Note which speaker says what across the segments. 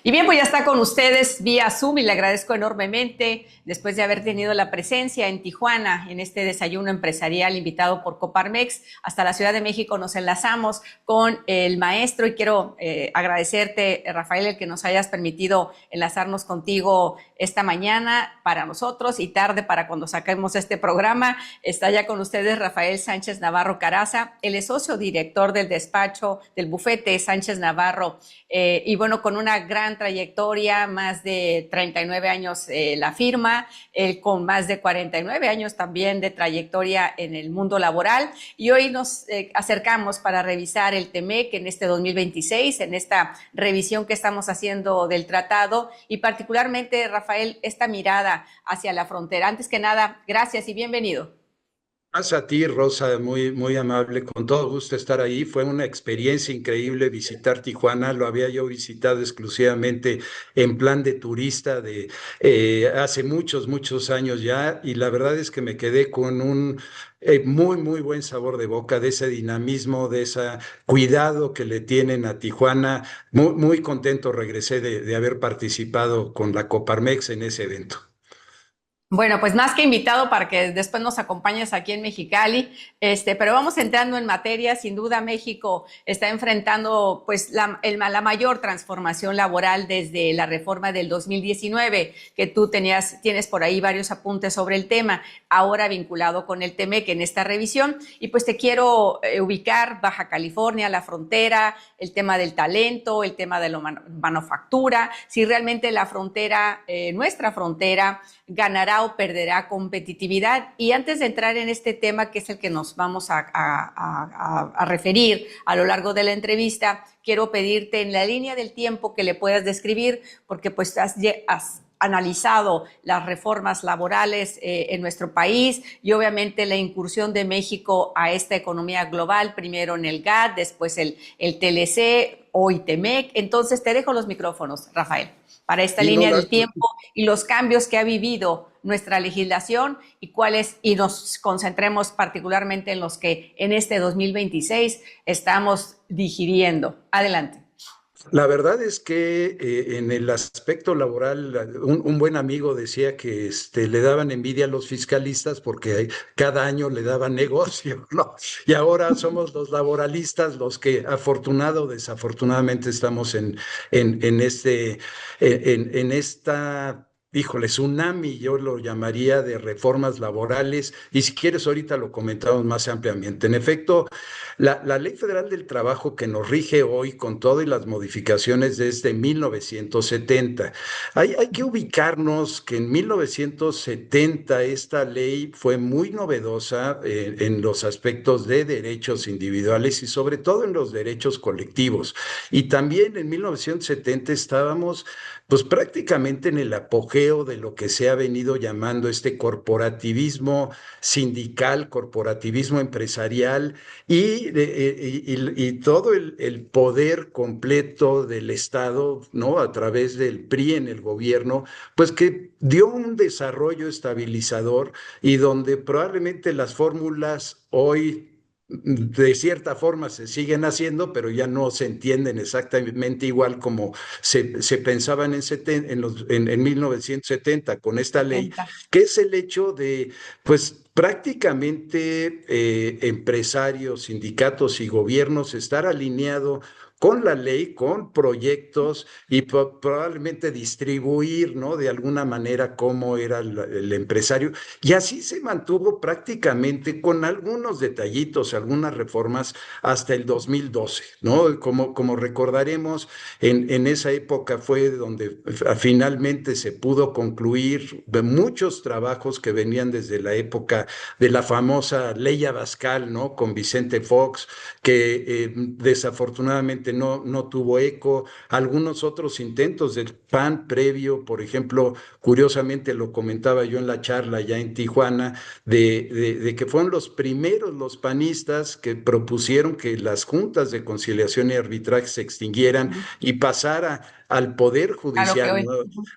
Speaker 1: Y bien, pues ya está con ustedes vía Zoom y le agradezco enormemente después de haber tenido la presencia en Tijuana en este desayuno empresarial invitado por Coparmex. Hasta la Ciudad de México nos enlazamos con el maestro y quiero agradecerte, Rafael, el que nos hayas permitido enlazarnos contigo esta mañana para nosotros y tarde para cuando saquemos este programa. Está ya con ustedes Rafael Sánchez Navarro Caraza, él es socio director del despacho del bufete Sánchez Navarro y bueno, con una gran trayectoria, más de 39 años la firma, con más de 49 años también de trayectoria en el mundo laboral. Y hoy nos acercamos para revisar el TEMEC en este 2026, en esta revisión que estamos haciendo del tratado y particularmente, Rafael, esta mirada hacia la frontera. Antes que nada, gracias y bienvenido.
Speaker 2: Gracias a ti, Rosa, muy amable, con todo gusto estar ahí. Fue una experiencia increíble visitar Tijuana. Lo había yo visitado exclusivamente en plan de turista de hace muchos años ya, y la verdad es que me quedé con un muy buen sabor de boca de ese dinamismo, de ese cuidado que le tienen a Tijuana. Muy contento regresé de haber participado con la Coparmex en ese evento.
Speaker 1: Bueno, pues más que invitado para que después nos acompañes aquí en Mexicali, pero vamos entrando en materia. Sin duda, México está enfrentando pues la mayor transformación laboral desde la reforma del 2019, que tú tienes por ahí varios apuntes sobre el tema, ahora vinculado con el TEMEC en esta revisión. Y pues te quiero ubicar Baja California, la frontera, el tema del talento, el tema de la manufactura, si realmente la frontera, nuestra frontera, ganará o perderá competitividad. Y antes de entrar en este tema, que es el que nos vamos a referir a lo largo de la entrevista, quiero pedirte en la línea del tiempo que le puedas describir, porque pues has analizado las reformas laborales en nuestro país y obviamente la incursión de México a esta economía global, primero en el GATT, después el TLC, hoy TEMEC. Entonces te dejo los micrófonos, Rafael, para esta
Speaker 2: Y no,
Speaker 1: línea del tiempo y los cambios que ha vivido nuestra legislación y nos concentremos particularmente en los que en este 2026 estamos digiriendo. Adelante.
Speaker 2: La verdad es que en el aspecto laboral, un buen amigo decía que le daban envidia a los fiscalistas porque cada año le daban negocio, ¿no? Y ahora somos los laboralistas los que afortunado o desafortunadamente estamos en esta. Híjole, tsunami, yo lo llamaría de reformas laborales, y si quieres ahorita lo comentamos más ampliamente. En efecto, la Ley Federal del Trabajo que nos rige hoy con todas las modificaciones desde 1970. Hay que ubicarnos que en 1970 esta ley fue muy novedosa en los aspectos de derechos individuales y sobre todo en los derechos colectivos. Y también en 1970 estábamos pues prácticamente en el apogeo de lo que se ha venido llamando este corporativismo sindical, corporativismo empresarial y todo el poder completo del Estado, ¿no? A través del PRI en el gobierno, pues que dio un desarrollo estabilizador y donde probablemente las fórmulas hoy de cierta forma se siguen haciendo, pero ya no se entienden exactamente igual como se pensaban en 1970 con esta ley,
Speaker 1: 70.
Speaker 2: que es el hecho de, pues prácticamente empresarios, sindicatos y gobiernos estar alineado con la ley, con proyectos y probablemente distribuir, ¿no? De alguna manera cómo era el empresario. Y así se mantuvo prácticamente con algunos detallitos, algunas reformas hasta el 2012, ¿no? Como recordaremos, en esa época fue donde finalmente se pudo concluir de muchos trabajos que venían desde la época de la famosa Ley Abascal, ¿no? Con Vicente Fox, que desafortunadamente no tuvo eco. Algunos otros intentos del PAN previo, por ejemplo, curiosamente lo comentaba yo en la charla ya en Tijuana, de que fueron los primeros, los panistas, que propusieron que las juntas de conciliación y arbitraje se extinguieran y pasara al Poder
Speaker 1: A lo que
Speaker 2: Judicial,
Speaker 1: hoy.
Speaker 2: ¿no?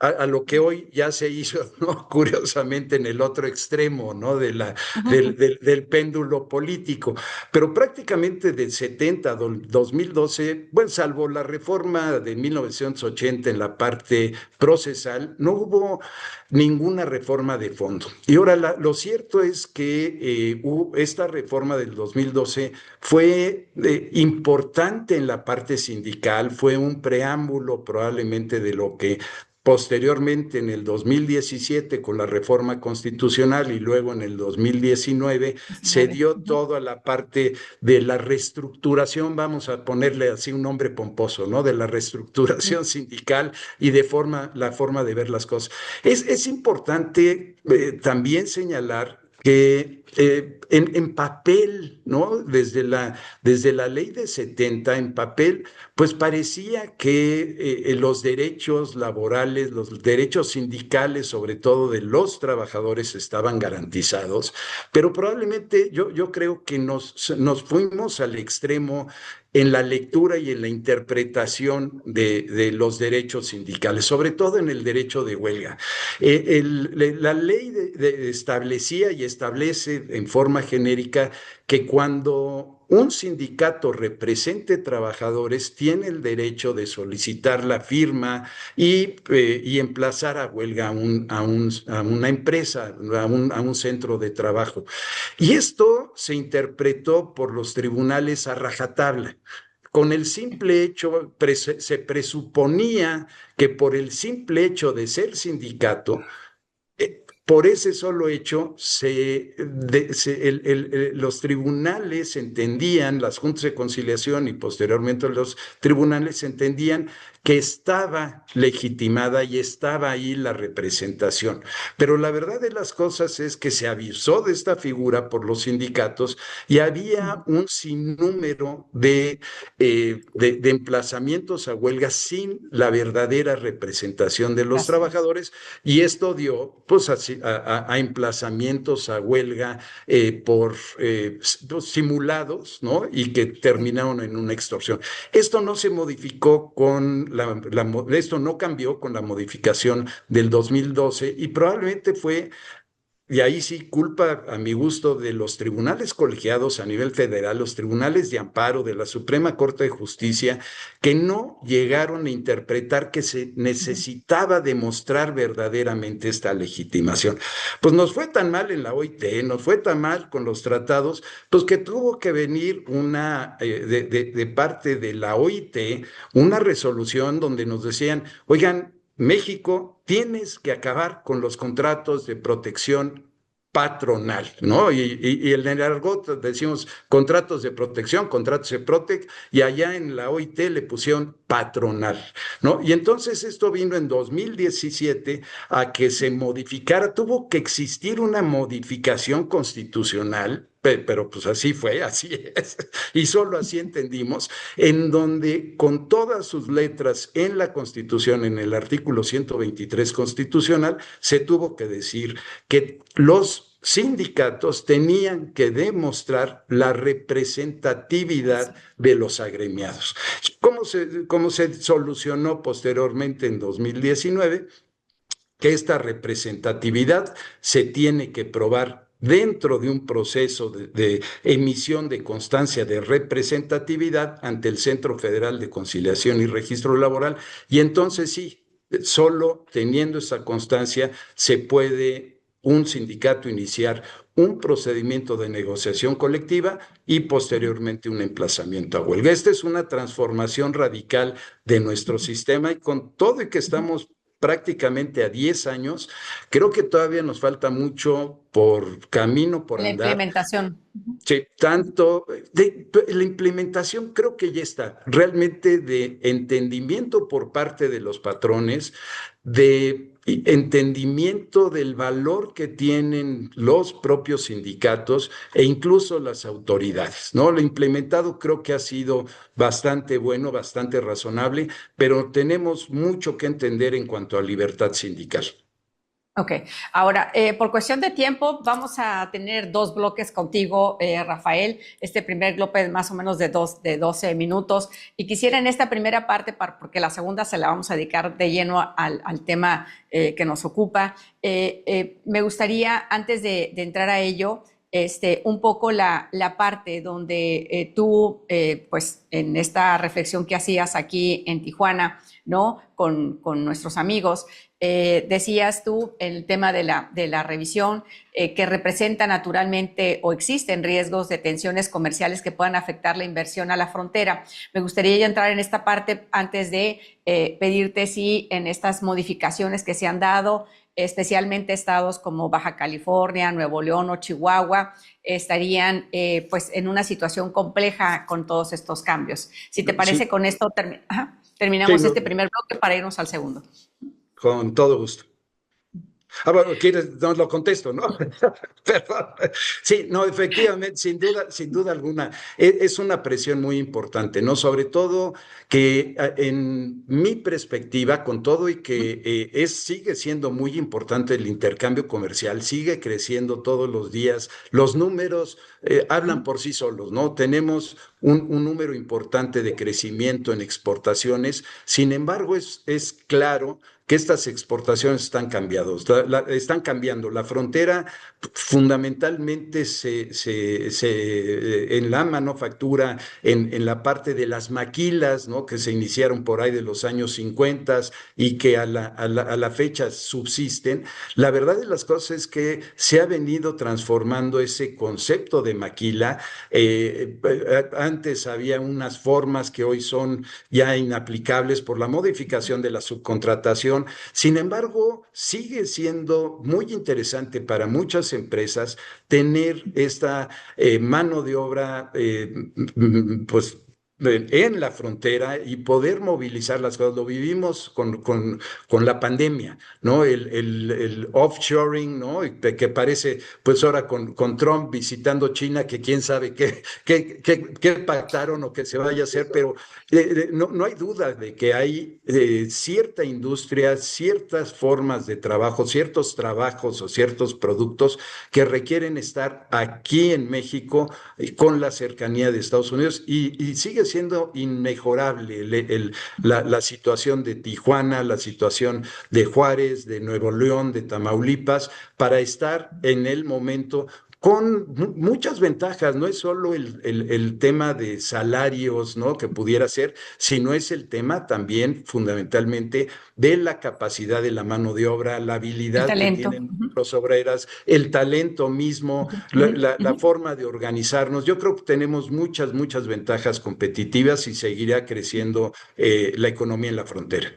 Speaker 2: A lo que hoy ya se hizo, ¿no? Curiosamente en el otro extremo, ¿no? Del péndulo político. Pero prácticamente del 70 al 2012 bueno, salvo la reforma de 1980 en la parte procesal, no hubo ninguna reforma de fondo. Y ahora lo cierto es que esta reforma del 2012 fue importante en la parte sindical, fue un preámbulo probablemente de lo que posteriormente en el 2017 con la reforma constitucional y luego en el 2019 se
Speaker 1: 19.
Speaker 2: dio toda la parte de la reestructuración, vamos a ponerle así un nombre pomposo, ¿no? De la reestructuración sindical y de la forma de ver las cosas. Es importante también señalar que en papel, ¿no? Desde la ley de 70, en papel, pues parecía que los derechos laborales, los derechos sindicales, sobre todo de los trabajadores, estaban garantizados, pero probablemente yo creo que nos fuimos al extremo en la lectura y en la interpretación de los derechos sindicales, sobre todo en el derecho de huelga. La ley establecía y establece en forma genérica que cuando un sindicato represente trabajadores, tiene el derecho de solicitar la firma y emplazar a huelga a una empresa, a un centro de trabajo. Y esto se interpretó por los tribunales a rajatabla. Con el simple hecho, se presuponía que por el simple hecho de ser sindicato, por ese solo hecho, los tribunales entendían, las juntas de conciliación y posteriormente los tribunales entendían que estaba legitimada y estaba ahí la representación. Pero la verdad de las cosas es que se avisó de esta figura por los sindicatos y había un sinnúmero de emplazamientos a huelga sin la verdadera representación de los
Speaker 1: Así es.
Speaker 2: trabajadores y esto dio pues, a emplazamientos a huelga por simulados, ¿no? Y que terminaron en una extorsión. Esto no se modificó esto no cambió con la modificación del 2012 y probablemente fue y ahí sí, culpa a mi gusto de los tribunales colegiados a nivel federal, los tribunales de amparo de la Suprema Corte de Justicia, que no llegaron a interpretar que se necesitaba demostrar verdaderamente esta legitimación. Pues nos fue tan mal en la OIT, nos fue tan mal con los tratados, pues que tuvo que venir de parte de la OIT una resolución donde nos decían, oigan, México, tienes que acabar con los contratos de protección patronal, ¿no? Y en el argot decimos contratos de protección, contratos de Protec, y allá en la OIT le pusieron patronal, ¿no? Y entonces esto vino en 2017 a que se modificara, tuvo que existir una modificación constitucional, pero pues así fue, así es, y solo así entendimos, en donde con todas sus letras en la Constitución, en el artículo 123 constitucional, se tuvo que decir que los sindicatos tenían que demostrar la representatividad de los agremiados. Cómo se solucionó posteriormente en 2019? Que esta representatividad se tiene que probar dentro de un proceso de emisión de constancia de representatividad ante el Centro Federal de Conciliación y Registro Laboral. Y entonces sí, solo teniendo esa constancia se puede un sindicato iniciar un procedimiento de negociación colectiva y posteriormente un emplazamiento a huelga. Esta es una transformación radical de nuestro sistema y con todo y que estamos prácticamente a 10 años, creo que todavía nos falta mucho por camino, por
Speaker 1: La
Speaker 2: andar.
Speaker 1: implementación.
Speaker 2: Sí, tanto de la implementación creo que ya está, realmente de entendimiento por parte de los patrones, de entendimiento del valor que tienen los propios sindicatos e incluso las autoridades, ¿no? Lo implementado creo que ha sido bastante bueno, bastante razonable, pero tenemos mucho que entender en cuanto a libertad sindical.
Speaker 1: Ok, ahora, por cuestión de tiempo, vamos a tener dos bloques contigo, Rafael. Este primer bloque es más o menos de 12 minutos. Y quisiera en esta primera parte, porque la segunda se la vamos a dedicar de lleno al tema que nos ocupa, me gustaría, antes de entrar a ello, un poco la parte donde tú, pues en esta reflexión que hacías aquí en Tijuana, ¿no? Con nuestros amigos, decías tú el tema de la revisión, que representa naturalmente o existen riesgos de tensiones comerciales que puedan afectar la inversión a la frontera. Me gustaría ya entrar en esta parte antes de pedirte si en estas modificaciones que se han dado, especialmente estados como Baja California, Nuevo León o Chihuahua, estarían pues en una situación compleja con todos estos cambios. Si te parece,
Speaker 2: Sí,
Speaker 1: con esto
Speaker 2: sí,
Speaker 1: terminamos este primer bloque para irnos al segundo.
Speaker 2: con todo gusto. Bueno, quieres, no lo contesto, ¿no? Perdón. Sí, no, efectivamente, sin duda alguna, es una presión muy importante, ¿no? Sobre todo que en mi perspectiva, con todo y que sigue siendo muy importante el intercambio comercial, sigue creciendo todos los días, los números hablan por sí solos, ¿no? Tenemos un número importante de crecimiento en exportaciones, sin embargo, es claro que estas exportaciones están están cambiando. La frontera fundamentalmente en la manufactura, en la parte de las maquilas, ¿no? Que se iniciaron por ahí de los años 50 y que a la fecha subsisten. La verdad de las cosas es que se ha venido transformando ese concepto de maquila. Antes había unas formas que hoy son ya inaplicables por la modificación de la subcontratación. Sin embargo, sigue siendo muy interesante para muchas empresas tener esta mano de obra, pues en la frontera y poder movilizar las cosas. Lo vivimos con la pandemia, ¿no? El offshoring, ¿no? Que parece, pues ahora con Trump visitando China, que quién sabe qué pactaron o qué se vaya a hacer, pero no hay duda de que hay cierta industria, ciertas formas de trabajo, ciertos trabajos o ciertos productos que requieren estar aquí en México con la cercanía de Estados Unidos y sigue siendo inmejorable la situación de Tijuana, la situación de Juárez, de Nuevo León, de Tamaulipas, para estar en el momento con muchas ventajas. No es solo el tema de salarios, ¿no? Que pudiera ser, sino es el tema también fundamentalmente de la capacidad de la mano de obra, la
Speaker 1: El
Speaker 2: habilidad que
Speaker 1: talento.
Speaker 2: tienen los obreras, el talento mismo, la forma de organizarnos. Yo creo que tenemos muchas ventajas competitivas y seguirá creciendo la economía en la frontera.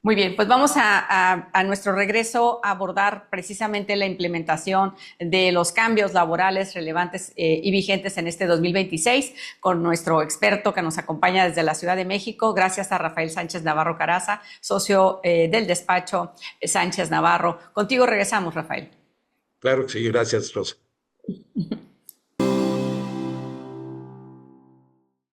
Speaker 1: Muy bien, pues vamos a nuestro regreso a abordar precisamente la implementación de los cambios laborales relevantes y vigentes en este 2026 con nuestro experto que nos acompaña desde la Ciudad de México. Gracias a Rafael Sánchez Navarro Caraza, socio del despacho Sánchez Navarro. Contigo regresamos, Rafael.
Speaker 2: Claro que sí, gracias, Rosa.